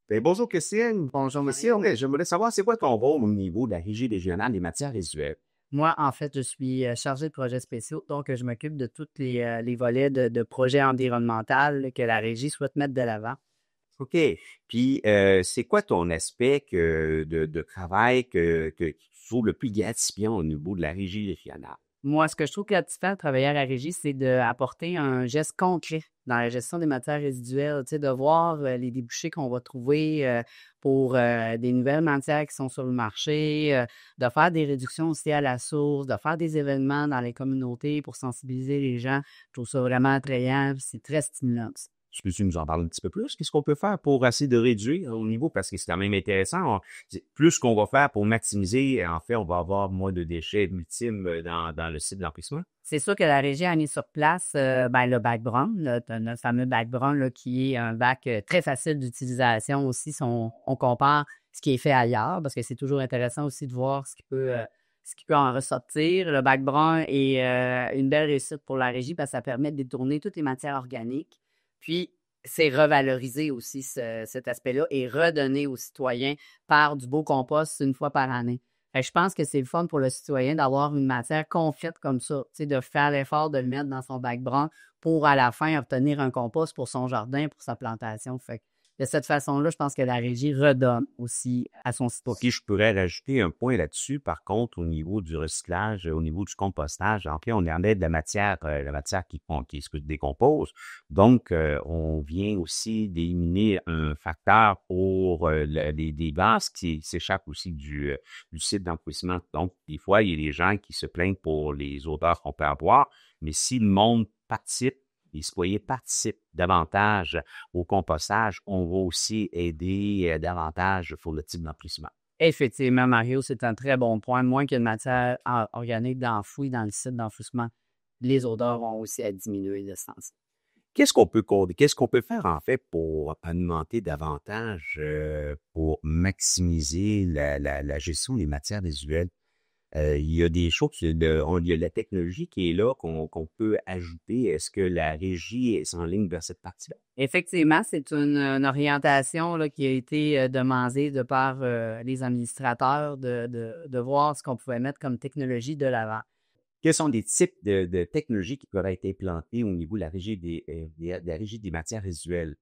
Ben, bonjour Christine. Bonjour Christine, Mario. je voulais savoir c'est quoi ton rôle au niveau de la Régie régionale des matières résiduelles? Moi, en fait, je suis chargé de projets spéciaux, donc je m'occupe de tous les volets de projets environnementaux que la régie souhaite mettre de l'avant. OK. Puis, c'est quoi ton aspect de travail que tu trouves le plus gratifiant au niveau de la Régie régionale? Moi, ce que je trouve gratifiant de travailler à la régie, c'est d'apporter un geste concret dans la gestion des matières résiduelles, tu sais, de voir les débouchés qu'on va trouver pour des nouvelles matières qui sont sur le marché, de faire des réductions aussi à la source, de faire des événements dans les communautés pour sensibiliser les gens. Je trouve ça vraiment attrayant, puis c'est très stimulant aussi. Peux-tu nous en parler un petit peu plus? Qu'est-ce qu'on peut faire pour essayer de réduire au niveau? Parce que c'est quand même intéressant. Plus qu'on va faire pour maximiser, en fait, on va avoir moins de déchets ultimes dans le site d'emplissement. C'est sûr que la régie a mis sur place le bac brun, notre fameux bac brun là, qui est un bac très facile d'utilisation aussi si on compare ce qui est fait ailleurs, parce que c'est toujours intéressant aussi de voir ce qui peut en ressortir. Le bac brun est une belle réussite pour la régie parce que ça permet de détourner toutes les matières organiques. Puis, c'est revaloriser aussi cet aspect-là et redonner aux citoyens par du beau compost une fois par année. Fait que je pense que c'est le fun pour le citoyen d'avoir une matière confite comme ça, tu sais, de faire l'effort de le mettre dans son bac brun pour à la fin obtenir un compost pour son jardin, pour sa plantation. Fait que de cette façon-là, je pense que la régie redonne aussi à son citoyen. OK, je pourrais rajouter un point là-dessus. Par contre, au niveau du recyclage, au niveau du compostage, en fait, on en aide la matière qui se décompose. Donc, on vient aussi d'éliminer un facteur pour des gaz qui s'échappent aussi du site d'enfouissement. Donc, des fois, il y a des gens qui se plaignent pour les odeurs qu'on peut avoir, mais si le monde participe, les citoyens participent davantage au compostage, on va aussi aider davantage pour le type d'enfouissement. Effectivement, Mario, c'est un très bon point. Moins qu'il y ait de matière organique d'enfouie dans le site d'enfouissement, les odeurs vont aussi à diminuer de ce sens. Qu'est-ce qu'on peut faire en fait pour alimenter davantage, pour maximiser la gestion des matières résiduelles? Il y a des choses, il y a la technologie qui est là qu'on peut ajouter. Est-ce que la régie est en ligne vers cette partie-là? Effectivement, c'est une orientation là, qui a été demandée de par les administrateurs de voir ce qu'on pouvait mettre comme technologie de l'avant. Quels sont des types de technologies qui peuvent être implantées au niveau de la régie des matières résiduelles?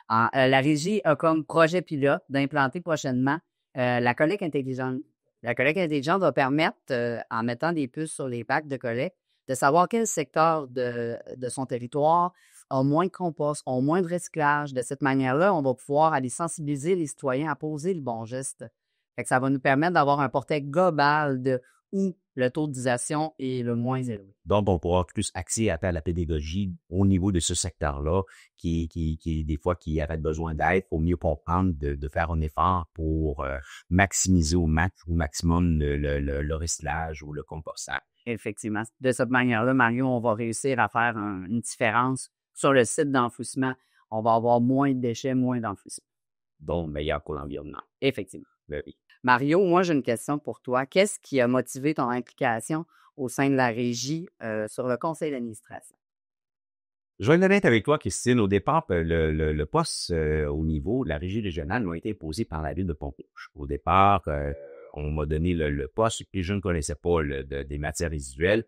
La régie a comme projet pilote d'implanter prochainement la collecte intelligente. La collecte intelligente va permettre, en mettant des puces sur les bacs de collecte, de savoir quel secteur de son territoire a moins de compost, a moins de recyclage. De cette manière-là, on va pouvoir aller sensibiliser les citoyens à poser le bon geste. Fait que ça va nous permettre d'avoir un portrait global de où le taux d'utilisation est le moins élevé. Donc, on pourra plus axer à faire la pédagogie au niveau de ce secteur-là, des fois, qui aurait besoin d'aide, pour mieux comprendre, de faire un effort pour maximiser au maximum le recyclage ou le compostage. Effectivement. De cette manière-là, Mario, on va réussir à faire une différence sur le site d'enfouissement. On va avoir moins de déchets, moins d'enfouissement. Donc, meilleur pour l'environnement. Effectivement. Ben oui. Mario, moi, j'ai une question pour toi. Qu'est-ce qui a motivé ton implication au sein de la régie sur le conseil d'administration? Je vais être honnête avec toi, Christine. Au départ, le poste au niveau de la régie régionale m'a été imposé par la ville de Pont-Rouge. Au départ, on m'a donné le poste et je ne connaissais pas des matières résiduelles.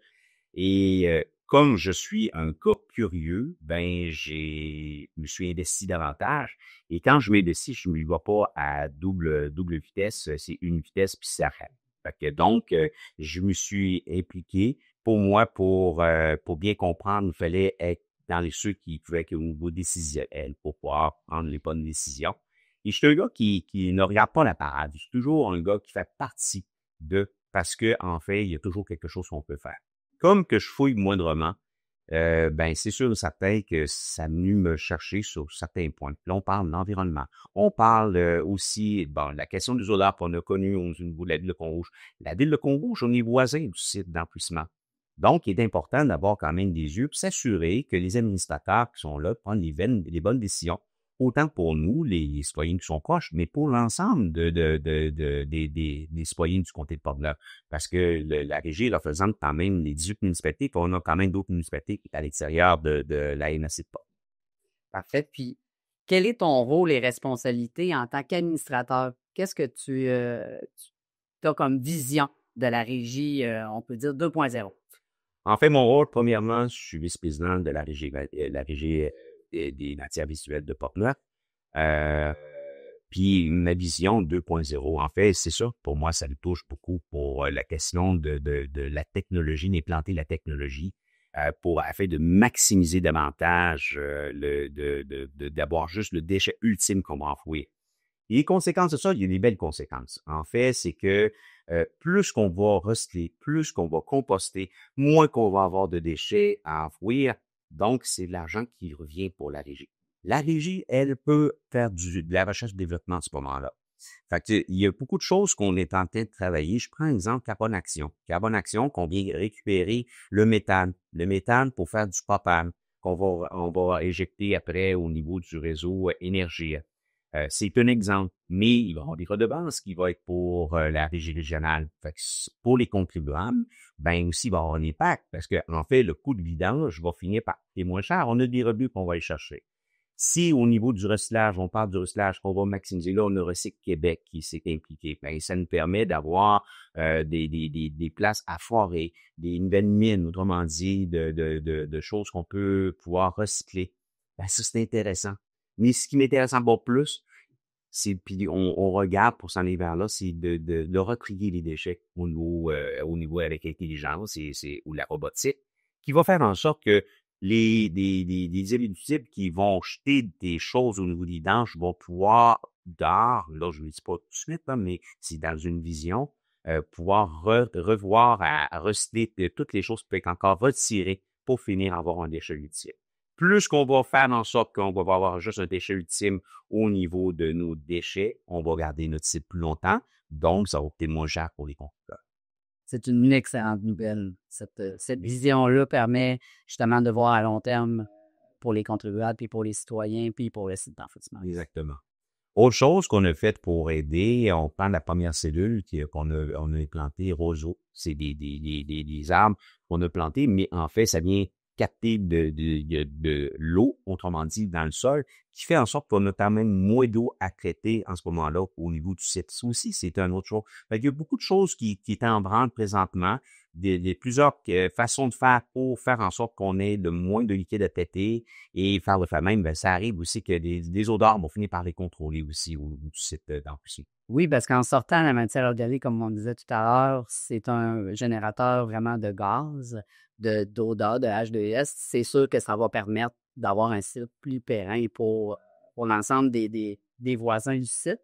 Et comme je suis un gars curieux, ben me suis investi davantage. Et quand je m'investis, je ne me vais pas à double vitesse, c'est une vitesse puis ça arrête. Fait que donc, je me suis impliqué. Pour moi, pour bien comprendre, il fallait être dans les ceux qui pouvaient être au niveau décisionnel pour pouvoir prendre les bonnes décisions. Et je suis un gars qui ne regarde pas la parade. Je suis toujours un gars qui fait partie parce que en fait, il y a toujours quelque chose qu'on peut faire. Comme que je fouille moindrement, ben c'est sûr et certain que ça a venu me chercher sur certains points. Puis là, on parle de l'environnement. On parle aussi, bon, la question des odeurs qu'on a connues au niveau de la ville de Pont-Rouge. La ville de Pont-Rouge, on est voisin du site d'enfouissement. Donc, il est important d'avoir quand même des yeux pour s'assurer que les administrateurs qui sont là prennent les bonnes décisions, autant pour nous, les citoyens qui sont proches, mais pour l'ensemble des citoyens du comté de Portneuf. Parce que la régie est représente quand même les 18 municipalités, puis on a quand même d'autres municipalités qui sont à l'extérieur de la MRC de Portneuf. Parfait. Puis, Quel est ton rôle et responsabilité en tant qu'administrateur? Qu'est-ce que tu as comme vision de la régie, on peut dire 2.0? En fait, mon rôle, premièrement, je suis vice-président de la régie des matières visuelles de Portneuf. Puis ma vision 2.0, en fait, c'est ça. Pour moi, ça me touche beaucoup pour la question de la technologie, d'implanter la technologie afin de maximiser davantage d'avoir juste le déchet ultime qu'on va enfouir. Et les conséquences de ça, il y a des belles conséquences. En fait, c'est que plus qu'on va recycler, plus qu'on va composter, moins qu'on va avoir de déchets à enfouir. Donc, c'est de l'argent qui revient pour la régie. La régie, elle peut faire de la recherche-développement à ce moment-là. Fait que, il y a beaucoup de choses qu'on est en train de travailler. Je prends un exemple Carbone Action. Carbone Action, qu'on vient récupérer le méthane. Le méthane pour faire du propane on va éjecter après au niveau du réseau énergie. C'est un exemple, mais il va y avoir des redevances qui vont être pour la régie régionale. Fait que pour les contribuables, ben aussi, il va y avoir un impact parce que en fait, le coût de vidange va finir par coûter moins cher. On a des rebuts qu'on va aller chercher. Si au niveau du recyclage, on parle du recyclage qu'on va maximiser, là, on a Recycle Québec qui s'est impliqué. Ben, ça nous permet d'avoir des places à forer, des nouvelles mines, autrement dit, de choses qu'on peut pouvoir recycler. Ben, ça, c'est intéressant. Mais ce qui m'intéresse encore plus, c'est, puis on regarde pour s'en aller vers là, c'est de retrier les déchets au niveau avec l'intelligence ou la robotique, qui va faire en sorte que des éligibles qui vont jeter des choses au niveau des vidanges vont pouvoir, là, je ne le dis pas tout de suite, là, mais c'est dans une vision, pouvoir revoir à recycler toutes les choses qui peuvent être encore retirées pour finir à avoir un déchet utile. Plus qu'on va faire en sorte qu'on va avoir juste un déchet ultime au niveau de nos déchets, on va garder notre site plus longtemps, donc ça va coûter moins cher pour les constructeurs. C'est une excellente nouvelle. Cette vision-là permet justement de voir à long terme pour les contribuables, puis pour les citoyens, puis pour le site d'enfouissement. Exactement. Autre chose qu'on a faite pour aider, on prend la première cellule on a implantée, roseau. C'est des arbres qu'on a plantés, mais en fait, ça vient capter de l'eau, autrement dit, dans le sol, qui fait en sorte qu'on a quand même moins d'eau à traiter en ce moment-là au niveau du site. Ça aussi, c'est une autre chose. Fait qu'il y a beaucoup de choses qui est en branle présentement, plusieurs façons de faire pour faire en sorte qu'on ait le moins de liquide à traiter et faire le fait même, ben, ça arrive aussi que des odeurs vont finir par les contrôler aussi au niveau du site d'Ampoissy. Oui, parce qu'en sortant la matière organique, comme on disait tout à l'heure, c'est un générateur vraiment de gaz, d'odeur, de H2S. C'est sûr que ça va permettre d'avoir un site plus périn pour l'ensemble des voisins du site.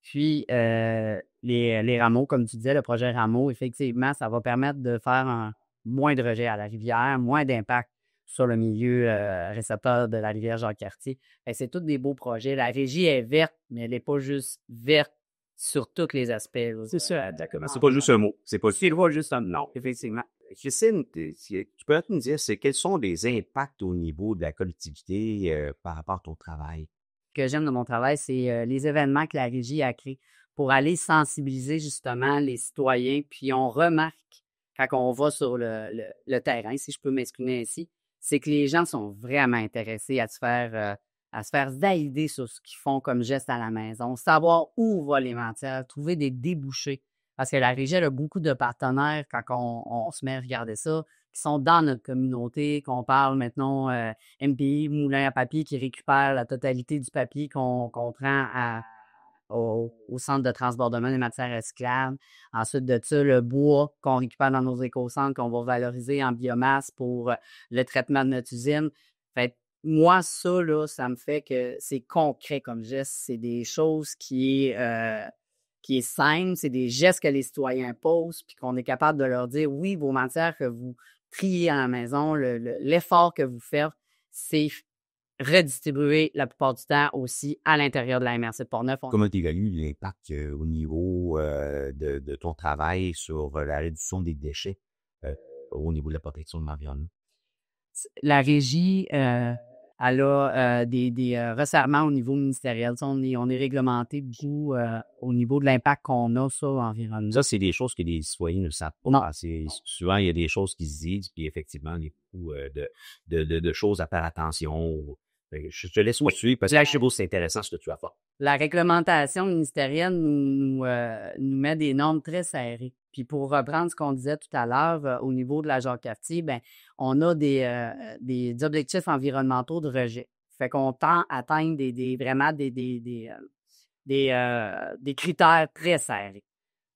Puis, les rameaux, comme tu disais, le projet rameau, effectivement, ça va permettre de faire moins de rejets à la rivière, moins d'impact sur le milieu récepteur de la rivière Jacques-Cartier. C'est tous des beaux projets. La régie est verte, mais elle n'est pas juste verte sur tous les aspects. Là. C'est ça, exactement. C'est pas juste un mot. C'est pas juste un nom, effectivement. Christine, tu peux nous dire quels sont les impacts au niveau de la collectivité par rapport à ton travail? Ce que j'aime de mon travail, c'est les événements que la régie a créés pour aller sensibiliser justement les citoyens. Puis on remarque, quand on va sur le terrain, si je peux m'exprimer ainsi, c'est que les gens sont vraiment intéressés à se faire valider sur ce qu'ils font comme geste à la maison, savoir où va les matières, trouver des débouchés. Parce que la régie a beaucoup de partenaires quand on se met à regarder ça, qui sont dans notre communauté, qu'on parle maintenant MPI, Moulin à papier, qui récupère la totalité du papier qu'on prend au centre de transbordement des matières recyclables. Ensuite de ça, le bois qu'on récupère dans nos éco-centres, qu'on va valoriser en biomasse pour le traitement de notre usine. Fait moi, ça, là, ça me fait que c'est concret comme geste. C'est des choses qui est simple, c'est des gestes que les citoyens posent, puis qu'on est capable de leur dire, oui, vos matières que vous triez à la maison, l'effort que vous faites, c'est redistribuer la plupart du temps aussi à l'intérieur de la MRC de Portneuf. Comment tu évalues l'impact au niveau de ton travail sur la réduction des déchets au niveau de la protection de l'environnement? La régie, elle a des resserrements au niveau ministériel. On est réglementé beaucoup au niveau de l'impact qu'on a sur l'environnement. Ça, c'est des choses que les citoyens ne savent pas. Non. Souvent, il y a des choses qui se disent, puis effectivement, il y a beaucoup de choses à faire attention. Fait que je te laisse poursuivre parce que là, je trouve que c'est intéressant ce que tu as fait. La réglementation ministérielle nous met des normes très serrées. Puis pour reprendre ce qu'on disait tout à l'heure, au niveau de la Jacques-Cartier, ben on a des objectifs environnementaux de rejet. Fait qu'on tend à atteindre vraiment des critères très serrés.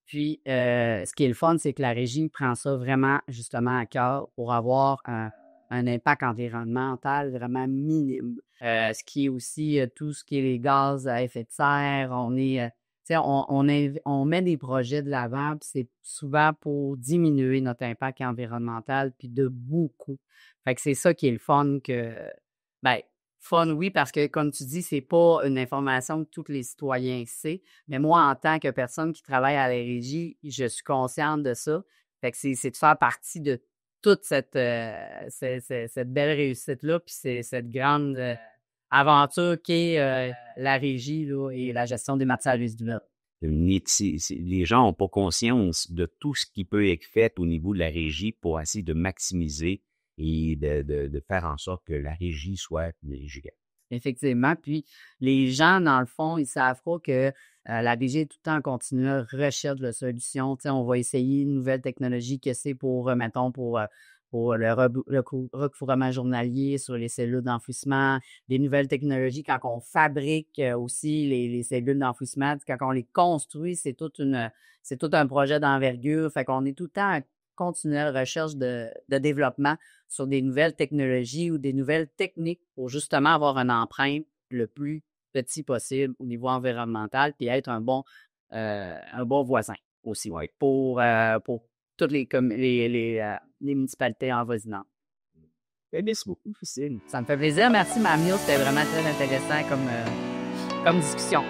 Puis, ce qui est le fun, c'est que la régie prend ça vraiment, justement, à cœur pour avoir un impact environnemental vraiment minime. Ce qui est aussi tout ce qui est les gaz à effet de serre. On met des projets de l'avant, puis c'est souvent pour diminuer notre impact environnemental, puis de beaucoup. Fait que c'est ça qui est le fun fun, oui, parce que, comme tu dis, c'est pas une information que tous les citoyens savent. Mais moi, en tant que personne qui travaille à la régie, je suis consciente de ça. Fait que c'est de faire partie de toute cette belle réussite-là, puis c'est cette grande aventure qu'est la régie là, et la gestion des matières résiduelles. Les gens n'ont pas conscience de tout ce qui peut être fait au niveau de la régie pour essayer de maximiser et de faire en sorte que la régie soit une régie. Effectivement. Puis, les gens, dans le fond, ils savent pas que la régie est tout le temps en continuelle recherche de solutions. Tu sais, on va essayer une nouvelle technologie que c'est pour, mettons, pour le recouvrement journalier sur les cellules d'enfouissement, des nouvelles technologies quand on fabrique aussi les cellules d'enfouissement, quand on les construit, c'est tout un projet d'envergure. Fait qu'on est tout le temps en continuelle recherche de développement sur des nouvelles technologies ou des nouvelles techniques pour justement avoir une empreinte le plus petit possible au niveau environnemental puis être un bon voisin aussi pour toutes les municipalités envoisinantes. Merci beaucoup, Christine. Ça me fait plaisir. Merci, Mamio. C'était vraiment très intéressant comme discussion.